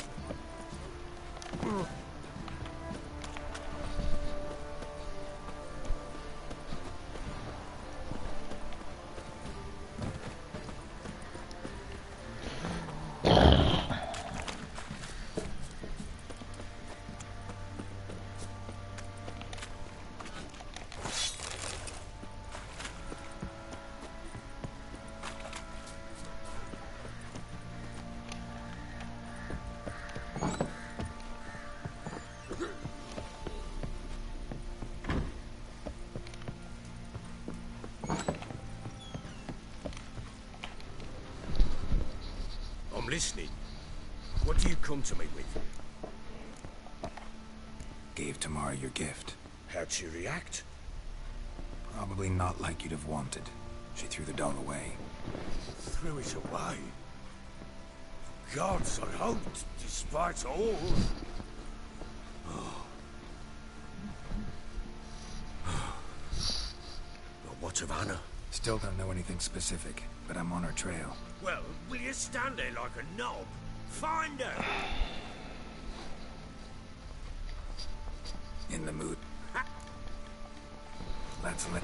I'm listening. What do you come to me with? Gave Tamara your gift. How'd she react? Probably not like you'd have wanted. She threw the doll away. Threw it away. Gods, I hoped, despite all. But what of Anna? Still don't know anything specific, but I'm on her trail. Well, will you stand there like a knob? Find her! In the mood. Let's let...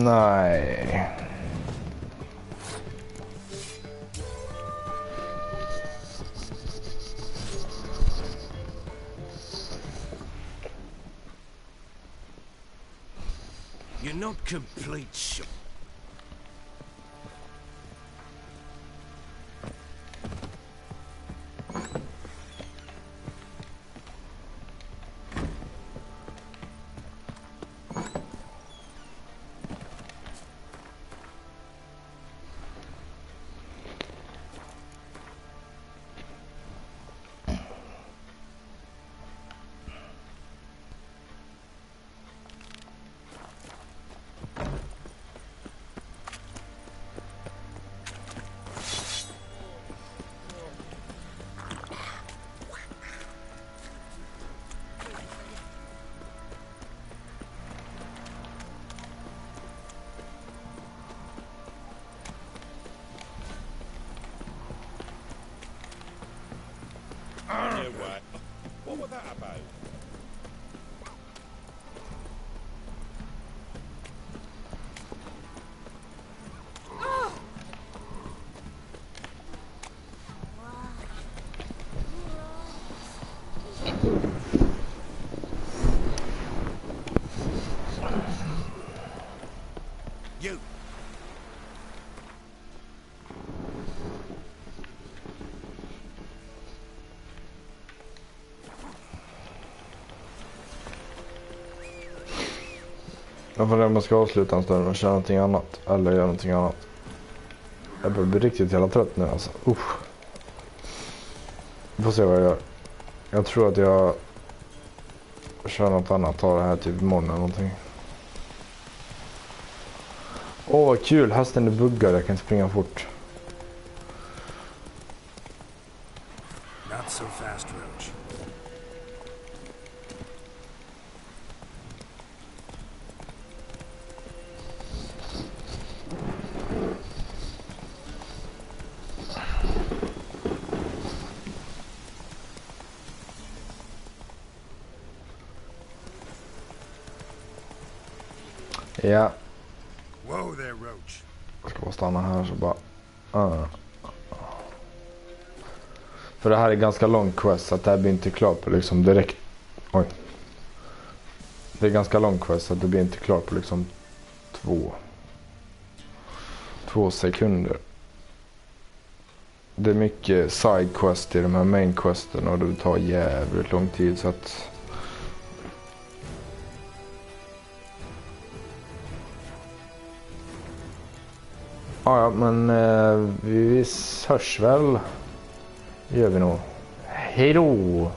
Nej. You're not complete shit. What was that about? You. Jag funderar om jag ska avsluta en stund och köra någonting annat. Eller göra någonting annat. Jag börjar bli riktigt jävla trött nu alltså. Vi får se vad jag gör. Jag tror att jag kör något annat. Ta det här typ imorgon eller någonting. Åh vad kul. Hästen är buggad. Jag kan inte springa fort. Not so fast, Roach. Ja. Whoa there, Roach. Jag ska bara stanna här så bara... För det här är ganska lång quest så att det här blir inte klart på liksom direkt... Oj. Det är ganska lång quest så att det blir inte klart på liksom 2 sekunder. Det är mycket side quest i de här main questen och det tar jävligt lång tid så att... Ja, men vi hörs väl. Det gör vi nog. Hej då!